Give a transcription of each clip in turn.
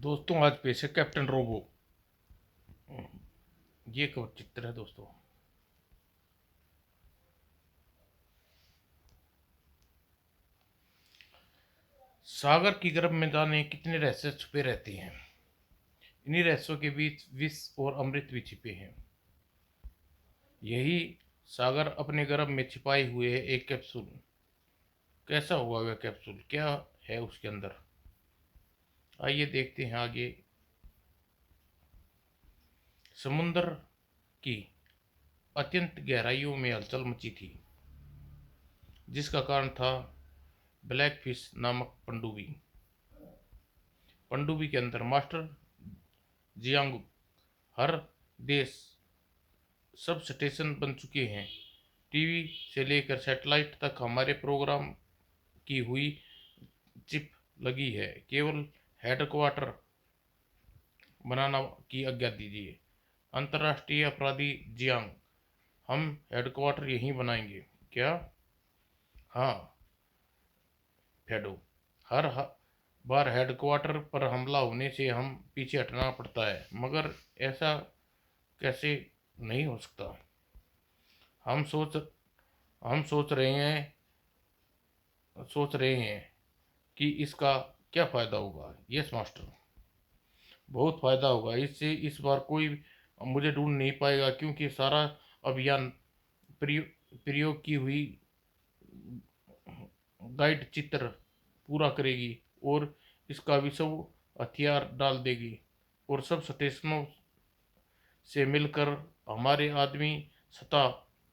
दोस्तों आज पेश है कैप्टन रोबो। ये कवर चित्र है दोस्तों। सागर की गर्भ में जाने कितने रहस्य छुपे रहते हैं। इन्हीं रहस्यों के बीच विष और अमृत भी छिपे हैं। यही सागर अपने गर्भ में छिपाए हुए है एक कैप्सूल। कैसा होगा वह कैप्सूल, क्या है उसके अंदर, आइए देखते हैं आगे। समुद्र की अत्यंत गहराइयों में हलचल मची थी, जिसका कारण था ब्लैक फिश नामक पनडुब्बी। पनडुब्बी के अंदर मास्टर जियांग हर देश सब स्टेशन बन चुके हैं। टीवी से लेकर सैटेलाइट तक हमारे प्रोग्राम की हुई चिप लगी है। केवल हेडक्वार्टर बनाना की आज्ञा दीजिए। अंतर्राष्ट्रीय अपराधी जियांग, हम हेडक्वार्टर यहीं बनाएंगे क्या? हाँ फेडो, बार हेडक्वार्टर पर हमला होने से हम पीछे हटना पड़ता है, मगर ऐसा कैसे नहीं हो सकता। हम सोच हम सोच रहे हैं कि इसका क्या फ़ायदा होगा। यस मास्टर, बहुत फ़ायदा होगा। इससे इस बार कोई मुझे ढूंढ नहीं पाएगा, क्योंकि सारा अभियान प्रयोग की हुई गाइड चित्र पूरा करेगी और इसका विषव हथियार डाल देगी, और सब स्टेशनों से मिलकर हमारे आदमी सत्ता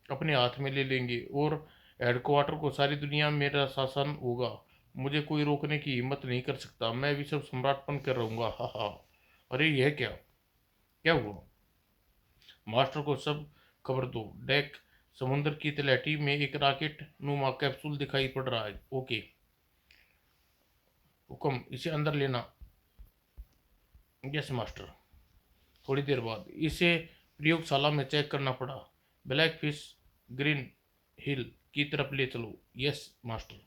अपने हाथ में ले लेंगे और हेडक्वार्टर को सारी दुनिया में मेरा शासन होगा। मुझे कोई रोकने की हिम्मत नहीं कर सकता। मैं विश्व सम्राट बन कर रहूंगा। हा हा। अरे यह क्या क्या हुआ? मास्टर को सब खबर दो। डेक समुद्र की तलहटी में एक रॉकेट नुमा कैप्सूल दिखाई पड़ रहा है। ओके हुक्म, इसे अंदर लेना। Yes master. थोड़ी देर बाद इसे प्रयोगशाला में चेक करना पड़ा। ब्लैक फिश ग्रीन हिल की तरफ ले चलो। Yes master.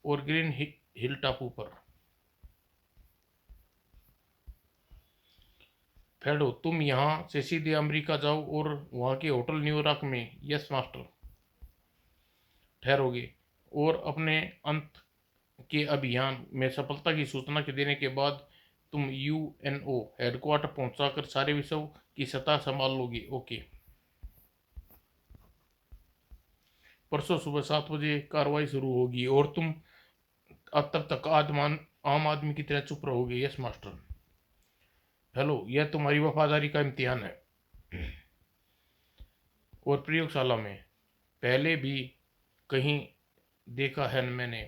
और ग्रीन हिल टापू पर। फेडो, तुम यहाँ से सीधे अमेरिका जाओ और वहाँ के होटल न्यूयॉर्क में। Yes master. ठहरोगे और अपने अंत के अभियान में सफलता की सूचना के देने के बाद तुम यूएनओ हेडक्वार्टर पहुंचाकर सारे विश्व की सत्ता संभाल लोगे। ओके। परसों सुबह 7 बजे कार्रवाई शुरू होगी और तुम तब तक आम आदमी की तरह चुप रहोगे। Yes master. हेलो, यह तुम्हारी वफादारी का इम्तिहान है। और प्रयोगशाला में पहले भी कहीं देखा है मैंने।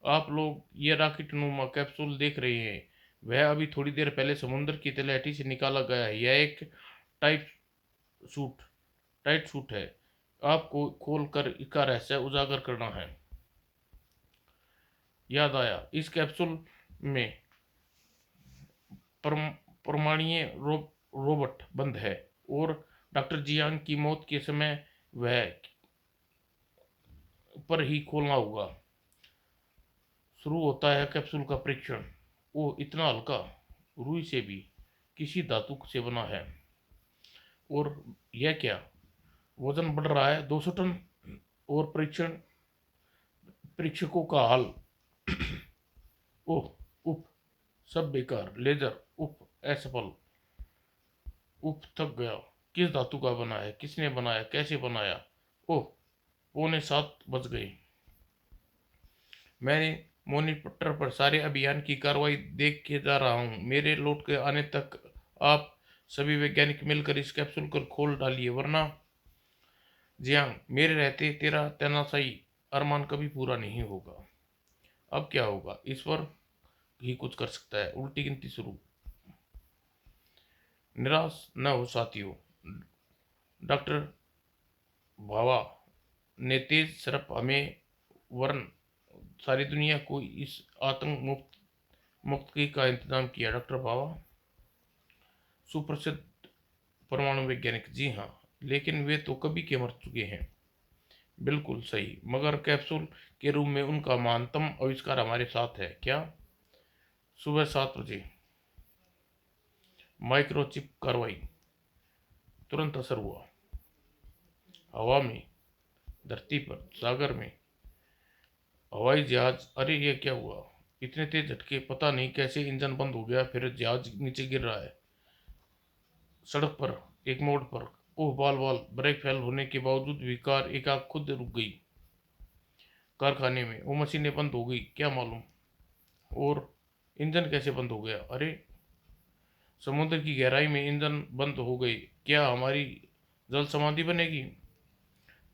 आप लोग ये रॉकेट नुमा कैप्सूल देख रहे हैं, वह अभी थोड़ी देर पहले समुद्र की तलहटी से निकाला गया है। यह एक टाइट सूट टाइट सूट है। आपको खोल कर इसका रहस्य उजागर करना है। याद आया, इस कैप्सूल में परमाणुीय रोबोट बंद है और डॉक्टर जियांग की मौत के समय वह पर ही खोलना होगा। शुरू होता है कैप्सूल का परीक्षण। वो इतना हल्का, रुई से भी किसी धातु से बना है। और यह क्या, वजन बढ़ रहा है 200 टन। और परीक्षकों का हाल। ओह उप, सब बेकार। लेजर उप असफल। उप, थक गया। किस धातु का बना है, किसने बनाया, कैसे बनाया? ओह, 6:45 बज गए। मैंने मॉनिटर पर सारे अभियान की कार्रवाई देख के जा रहा हूँ। मेरे लौट के आने तक आप सभी वैज्ञानिक मिलकर इस कैप्सूल को खोल डालिए, वरना जियांग, मेरे रहते तेरा तनाशाही अरमान कभी पूरा नहीं होगा। अब क्या होगा, ईश्वर ही कुछ कर सकता है। उल्टी गिनती शुरू। निराश न हो साथियों। डॉक्टर भावा ने तेज सिर्फ हमें वरन सारी दुनिया को इस आतंक मुक्ति का इंतजाम किया। डॉक्टर भावा सुप्रसिद्ध परमाणु वैज्ञानिक। जी हाँ, लेकिन वे तो कभी के मर चुके हैं। बिल्कुल सही, मगर कैप्सूल के रूप में उनका महानतम आविष्कार हमारे साथ है। क्या? सुबह 7 बजे माइक्रोचिप कार्रवाई, तुरंत असर हुआ। हवा में, धरती पर, सागर में, हवाई जहाज। अरे ये क्या हुआ? इतने तेज झटके, पता नहीं कैसे इंजन बंद हो गया, फिर जहाज नीचे गिर रहा है। सड़क पर, एक मोड़ पर, ओह बाल बाल, ब्रेक फेल होने के बावजूद भी कार एकाएक खुद रुक गई। कारखाने में वो मशीनें बंद हो गई, क्या मालूम। और इंजन कैसे बंद हो गया? अरे समुद्र की गहराई में इंजन बंद हो गई, क्या हमारी जल समाधि बनेगी?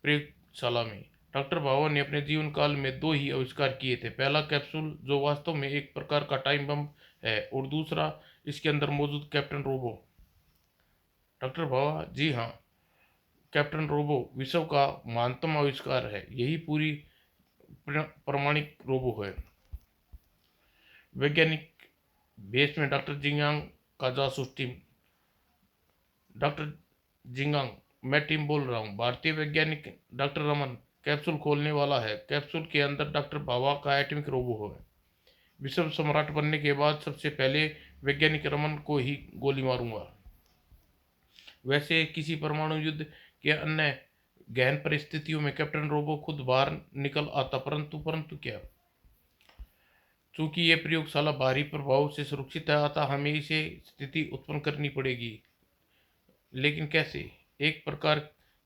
प्रयोगशाला में डॉक्टर भावा ने अपने जीवन काल में दो ही आविष्कार किए थे। पहला कैप्सूल, जो वास्तव में एक प्रकार का टाइम बम है, और दूसरा इसके अंदर मौजूद कैप्टन रोबो। डॉक्टर भावा, जी हाँ, कैप्टन रोबो विश्व का महानतम आविष्कार है। यही पूरी प्रमाणिक रोबो है। वैज्ञानिक बेस में डॉक्टर जिंगांग का जासूस टीम। डॉक्टर जिंगांग, मैं टीम बोल रहा हूँ। भारतीय वैज्ञानिक डॉक्टर रमन कैप्सूल खोलने वाला है। कैप्सूल के अंदर डॉक्टर भाभा का एटॉमिक रोबो है। विश्व सम्राट बनने के बाद सबसे पहले वैज्ञानिक रमन को ही गोली मारूंगा। वैसे किसी परमाणु युद्ध के अन्य गहन परिस्थितियों में कैप्टन रोबो खुद बाहर निकल आता, परंतु क्या, चूंकि यह प्रयोगशाला बाहरी प्रभाव से सुरक्षित है, अतः हमें इसे स्थिति उत्पन्न करनी पड़ेगी। लेकिन कैसे? एक प्रकार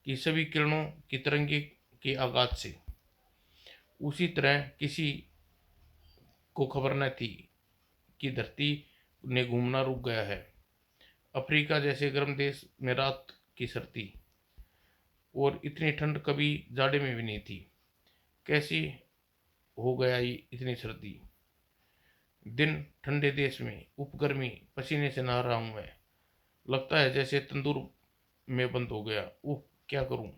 की सभी किरणों की तरंगे के आघात से। उसी तरह किसी को खबर न थी कि धरती ने घूमना रुक गया है। अफ्रीका जैसे गर्म देश में रात की सर्दी, और इतनी ठंड कभी जाड़े में भी नहीं थी। कैसी हो गया ये इतनी सर्दी? दिन ठंडे देश में उपगर्मी, पसीने से नहा रहा हूं मैं। लगता है जैसे तंदूर में बंद हो गया। उह, क्या करूं?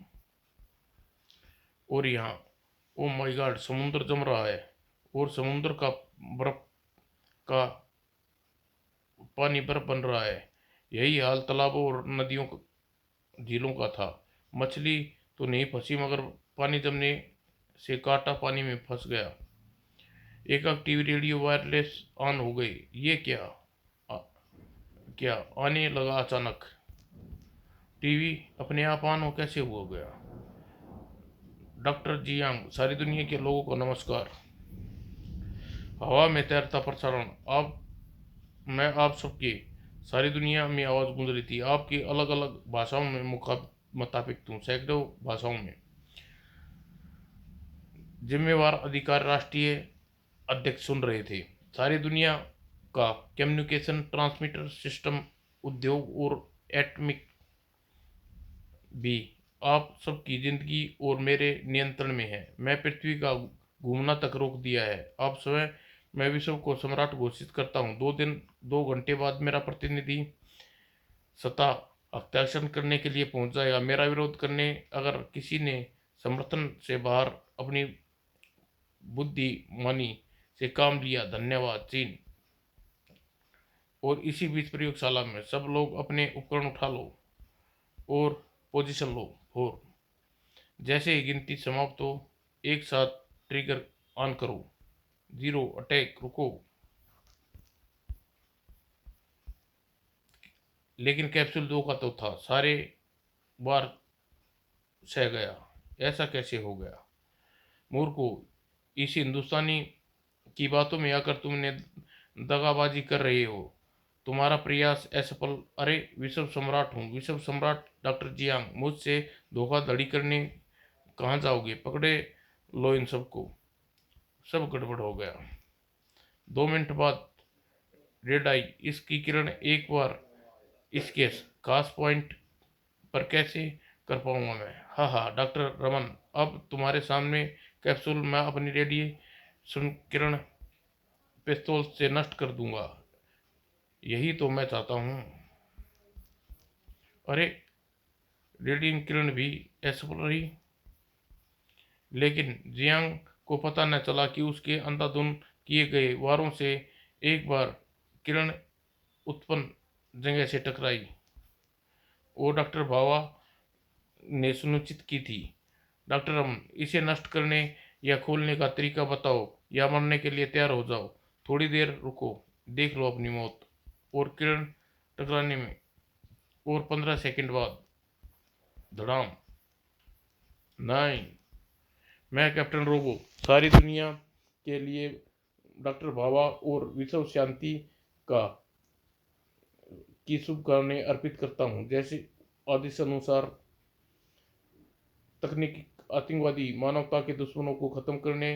और यहाँ, ओ माय गॉड, समुद्र जम रहा है, और समुद्र का बर्फ का पानी बर्फ बन रहा है। यही हाल तालाबों और नदियों, झीलों का था। मछली तो नहीं फंसी, मगर पानी जमने से कांटा पानी में फंस गया। एक टीवी रेडियो वायरलेस ऑन हो गई। ये आ, क्या आने लगा अचानक? टीवी अपने आप ऑन हो कैसे हो गया? डॉक्टर जियांग, सारी दुनिया के लोगों को नमस्कार। हवा में तैरता प्रसारण। अब मैं आप सबके, सारी दुनिया में आवाज़ गूंज रही थी, आपकी अलग अलग भाषाओं में मुताबिक हूँ, सैकड़ों भाषाओं में। जिम्मेवार अधिकार राष्ट्रीय अध्यक्ष सुन रहे थे। सारी दुनिया का कम्युनिकेशन ट्रांसमीटर सिस्टम, उद्योग और एटमिक भी आप सबकी जिंदगी और मेरे नियंत्रण में है। मैं पृथ्वी का घूमना तक रोक दिया है। आप स्वयं, मैं विश्व को सम्राट घोषित करता हूँ। 2 घंटे बाद मेरा प्रतिनिधि सत्ता हस्ताक्षर करने के लिए पहुंच जाएगा। मेरा विरोध करने अगर किसी ने समर्थन से बाहर अपनी बुद्धिमानी से काम लिया, धन्यवाद चीन। और इसी बीच प्रयोगशाला में सब लोग अपने उपकरण उठा लो और पोजीशन लो। और जैसे ही गिनती समाप्त हो, एक साथ ट्रिगर ऑन करो। 0, अटैक, रुको। लेकिन कैप्सूल 2 का तो था, सारे बार सह गया। ऐसा कैसे हो गया? मूर्खो, इस हिंदुस्तानी की बातों में आकर तुमने दगाबाजी कर रहे हो। तुम्हारा प्रयास असफल। अरे विश्व सम्राट हूँ, विश्व सम्राट डॉक्टर जियांग, मुझसे धोखाधड़ी करने कहाँ जाओगे? पकड़े लो इन सबको। सब गड़बड़ हो गया। 2 मिनट बाद रेड आई, इसकी किरण एक बार इसके खास पॉइंट पर कैसे कर पाऊंगा मैं? हाँ हाँ डॉक्टर रमन, अब तुम्हारे सामने कैप्सूल मैं अपनी रेडिएशन किरण पिस्तौल से नष्ट कर दूंगा। यही तो मैं चाहता हूँ। अरे रेडिएशन किरण भी असफल रही, लेकिन जियांग को पता न चला कि उसके अंधाधुंध किए गए वारों से एक बार किरण उत्पन्न जगह से टकराई। वो डॉक्टर भावा ने सुनिश्चित की थी। डॉक्टर रमन, इसे नष्ट करने या खोलने का तरीका बताओ, या मरने के लिए तैयार हो जाओ। थोड़ी देर रुको। देख लो अपनी मौत। और किरण टकराने में और 15 सेकंड बाद धड़ाम। नहीं, मैं कैप्टन रोबो सारी दुनिया के लिए डॉक्टर भावा और विश्व शांति का की शुभकामनाएं अर्पित करता हूँ। जैसे आदेश अनुसार तकनीकी आतंकवादी मानवता के दुश्मनों को खत्म करने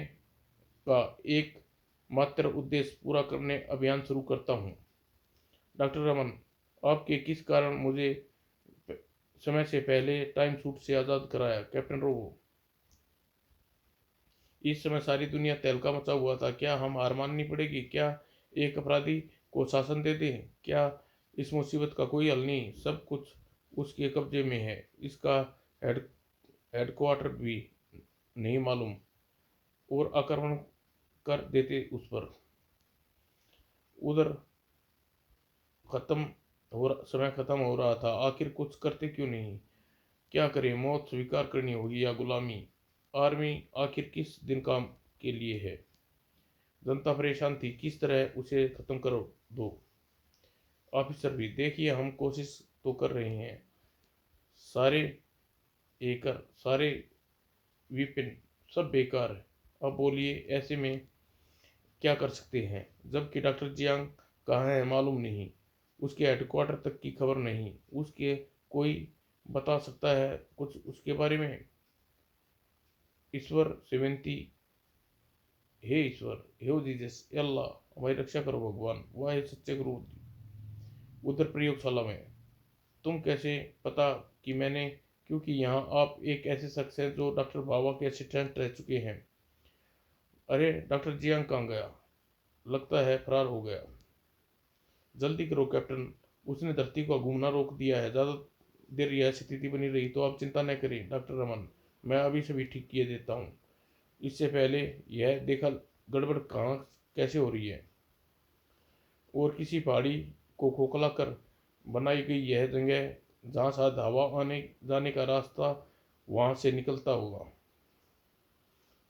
का एक मात्र उद्देश्य पूरा करने अभियान शुरू करता हूँ। डॉक्टर रमन, आपके किस कारण मुझे समय से पहले टाइम सूट से आज़ाद कराया? कैप्टन रोबो, इस समय सारी दुनिया तहलका मचा हुआ था। क्या हम हार माननी पड़ेगी? क्या एक अपराधी को शासन दे दें? क्या इस मुसीबत का कोई हल नहीं? सब कुछ उसके कब्जे में है। इसका हेड हेडक्वार्टर भी नहीं मालूम और आक्रमण कर देते उस पर। उधर समय खत्म हो रहा था। आखिर कुछ करते क्यों नहीं? क्या करें? मौत स्वीकार करनी होगी या गुलामी? आर्मी आखिर किस दिन काम के लिए है? जनता परेशान थी, किस तरह उसे खत्म करो दो। ऑफिसर भी देखिए, हम कोशिश तो कर रहे हैं। सारे एकर, सारे विपिन, सब बेकार है। अब बोलिए, ऐसे में क्या कर सकते हैं? जबकि डॉक्टर जियांग कहाँ है मालूम नहीं, उसके हेडक्वार्टर तक की खबर नहीं। उसके कोई बता सकता है कुछ उसके बारे में? ईश्वर से विनती, हे ईश्वर, हे जीसस, हे अल्लाह, हमारी रक्षा करो भगवान, वाह है सच्चे गुरु। उधर प्रयोगशाला में तुम कैसे पता कि मैंने? क्योंकि यहाँ आप एक ऐसे शख्स हैं जो डॉक्टर बाबा के असिस्टेंट रह चुके हैं। अरे डॉक्टर जियांग कहाँ गया? लगता है फरार हो गया। जल्दी करो कैप्टन, उसने धरती को घूमना रोक दिया है। ज़्यादा देर यह स्थिति बनी रही तो आप चिंता न करें डॉक्टर रमन, मैं अभी सभी ठीक किए देता हूँ। इससे पहले यह देखा गड़बड़ कहाँ कैसे हो रही है। और किसी पहाड़ी को खोखला कर बनाई गई यह जगह, जहाँ शायद हवा आने जाने का रास्ता वहाँ से निकलता होगा।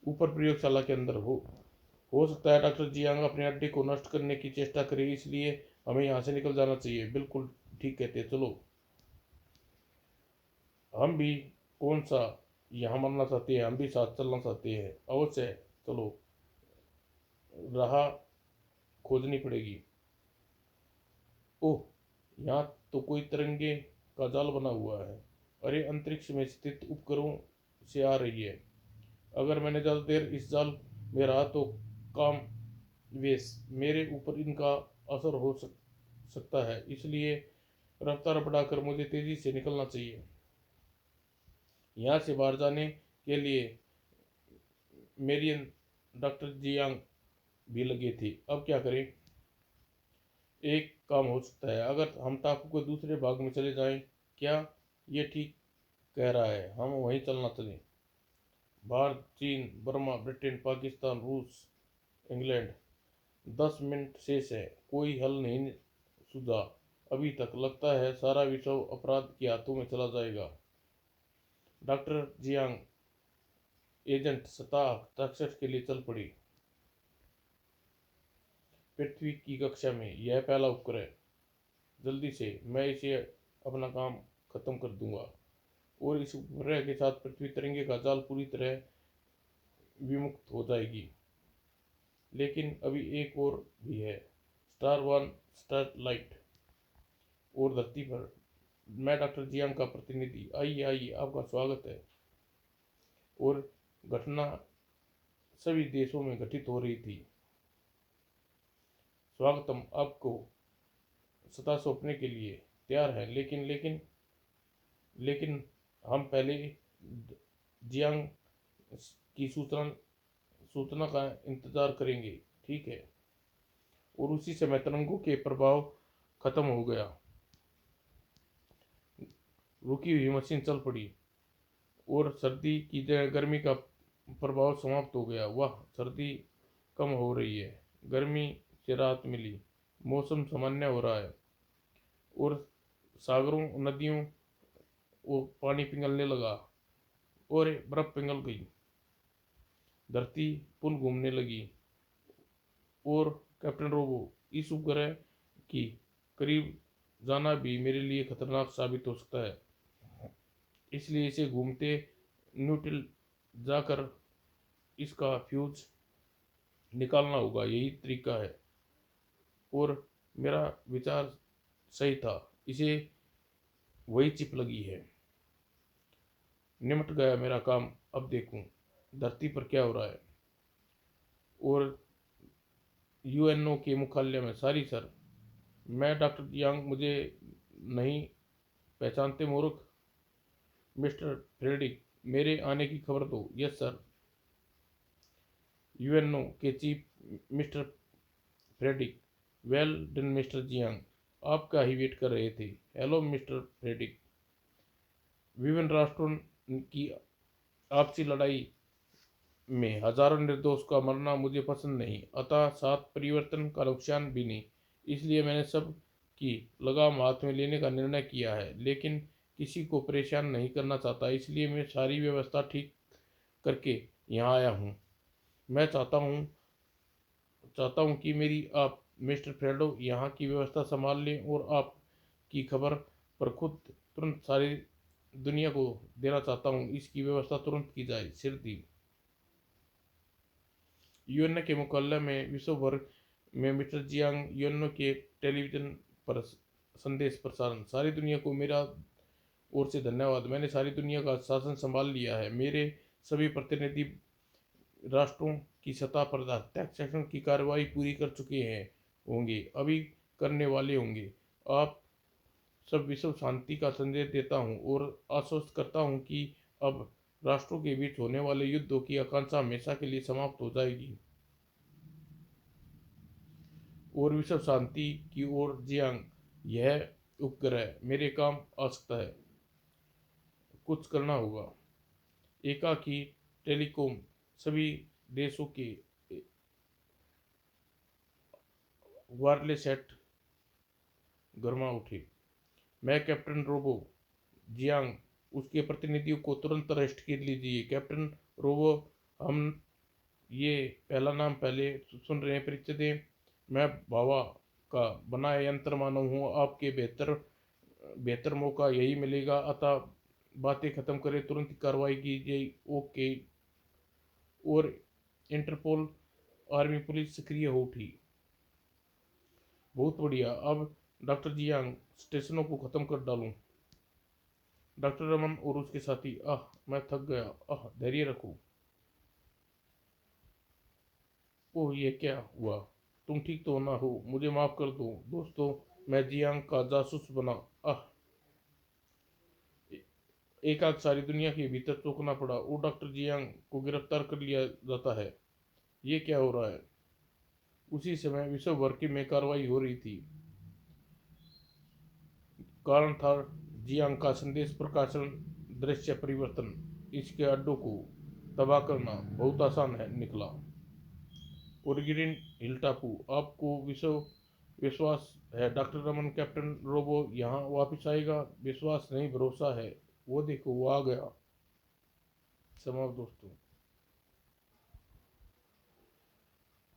ऊपर प्रयोगशाला के अंदर हो सकता है डॉक्टर जियांग अपने अड्डे को नष्ट करने की चेष्टा करे, इसलिए हमें यहाँ से निकल जाना चाहिए। बिल्कुल ठीक कहते, चलो। हम भी कौन सा यहाँ मरना चाहते हैं, हम भी साथ चलना चाहते हैं। अवश्य, चलो, राह खोजनी पड़ेगी। ओह, यहाँ तो कोई तिरंगे का जाल बना हुआ है। अरे, अंतरिक्ष में स्थित उपग्रहों से आ रही है। अगर मैंने ज़्यादा देर इस जाल में रहा तो काम वेश मेरे ऊपर इनका असर हो सकता है, इसलिए रफ्तार बढ़ाकर मुझे तेजी से निकलना चाहिए। यहाँ से बाहर जाने के लिए मेरियन डॉक्टर जियांग भी लगे थे। अब क्या करें? एक काम हो सकता है, अगर हम टापू के दूसरे भाग में चले जाएं। क्या ये ठीक कह रहा है? हम वहीं चलना चलें। भारत, चीन, बर्मा, ब्रिटेन, पाकिस्तान, रूस, इंग्लैंड, 10 मिनट शेष है। कोई हल नहीं सूझा अभी तक। लगता है सारा विश्व अपराध के हाथों में चला जाएगा। डॉक्टर जियांग एजेंट सतह हस्ताक्षर के लिए चल पड़ी। पृथ्वी की कक्षा में यह पहला उपग्रह, जल्दी से मैं इसे अपना काम खत्म कर दूंगा। और इस उपग्रह के साथ पृथ्वी तिरंगे का जाल पूरी तरह विमुक्त हो जाएगी। लेकिन अभी एक और भी है। स्टार वन स्टार लाइट और धरती पर मैं डॉक्टर जियांग का प्रतिनिधि। आइए आइए, आपका स्वागत है। और घटना सभी देशों में घटित हो रही थी। स्वागतम, आपको सत्ता सौंपने के लिए तैयार है। लेकिन लेकिन लेकिन हम पहले जियांग की सूचना का इंतजार करेंगे, ठीक है? और उसी समय तरंगों के प्रभाव खत्म हो गया। रुकी हुई मशीन चल पड़ी और सर्दी की जगह गर्मी का प्रभाव समाप्त हो गया। वाह, सर्दी कम हो रही है, गर्मी से राहत मिली, मौसम सामान्य हो रहा है। और सागरों, नदियों वो पानी पिघलने लगा और बर्फ पिघल गई। धरती पुनः घूमने लगी और कैप्टन रोबो, इस उपग्रह की करीब जाना भी मेरे लिए खतरनाक साबित हो सकता है, इसलिए इसे घूमते न्यूट्रल जाकर इसका फ्यूज निकालना होगा, यही तरीका है। और मेरा विचार सही था, इसे वही चिप लगी है। निमट गया मेरा काम, अब देखूं धरती पर क्या हो रहा है। और यूएनओ के मुख्यालय में, सारी सर, मैं डॉक्टर यांग, मुझे नहीं पहचानते मूर्ख। मिस्टर फ्रेडिक, मेरे आने की खबर दो। Yes sir. यूएनओ के chief mister phrenic, well done mister Jiang, आपका ही वेट कर रहे थे। हेलो मिस्टर फ्रेडिक, विभिन्न राष्ट्रों की आपसी लड़ाई में हजारों निर्दोष का मरना मुझे पसंद नहीं, अतः साथ परिवर्तन का नुकसान भी नहीं। इसलिए मैंने सब की लगाम हाथ में लेने का निर्णय किया है, लेकिन किसी को परेशान नहीं करना चाहता, इसलिए मैं सारी व्यवस्था ठीक करके यहाँ आया हूँ। मैं चाहता हूँ कि मेरी आप मिस्टर फ्रेडो यहाँ की व्यवस्था संभाल लें, और आप की खबर पर खुद तुरंत सारी दुनिया को देना चाहता हूँ। इसकी व्यवस्था तुरंत की जाए। सिर दी। यूएनओ के मुकाबले में विश्व भर में मिस्टर जियांग, यूएनओ के टेलीविजन पर संदेश प्रसारण। सारी दुनिया को मेरा ओर से धन्यवाद। मैंने सारी दुनिया का शासन संभाल लिया है। मेरे सभी प्रतिनिधि राष्ट्रों की सतह पर हस्ताक्षर की कार्रवाई पूरी कर चुके हैं, होंगे, अभी करने वाले होंगे। आप सब विश्व शांति का संदेश देता हूँ और आश्वस्त करता हूँ कि अब राष्ट्रों के बीच होने वाले युद्धों की आकांक्षा हमेशा के लिए समाप्त हो जाएगी और विश्व शांति की ओर जियांग, यह उपग्रह मेरे काम आ सकता है। कुछ करना होगा। एकाकी टेलीकॉम, सभी देशों के वायरलेस सेट गर्मा उठे। मैं कैप्टन रोबो जियांग, उसके प्रतिनिधियों को तुरंत अरेस्ट कर लीजिए। कैप्टन रोबो, हम ये पहला नाम पहले सुन रहे हैं, परिचय दें। मैं भावा का बनाया यंत्र मानव हूँ, आपके बेहतर बेहतर मौका यही मिलेगा, अतः बातें खत्म करें, तुरंत कार्रवाई कीजिए। ओके। और इंटरपोल, आर्मी, पुलिस सक्रिय हो उठी। बहुत बढ़िया। अब डॉक्टर जियांग, स्टेशनों को खत्म कर डालूं। डॉक्टर रमन और उसके साथी, मैं थक गया। धैर्य रखो। ओह, ये क्या हुआ? तुम ठीक तो ना हो? मुझे माफ कर दो दोस्तों, मैं जियांग का जासूस बना। आह एकाक सारी दुनिया के भीतर चौंकना पड़ा। वो डॉक्टर जियांग को गिरफ्तार कर लिया जाता है। ये क्या हो रहा है? उसी समय विश्व भर की में कार्रवाई हो रही थी। कारण था जियांग का संदेश प्रकाशन, दृश्य परिवर्तन। इसके अड्डों को तबाह करना बहुत आसान है निकला। ओरिजिन हिल टापू, आपको विश्वास है डॉक्टर रमन कैप्टन रोबो यहाँ वापस आएगा? विश्वास नहीं, भरोसा है। वो देखो, वो आ गया। समाप्त दोस्तों।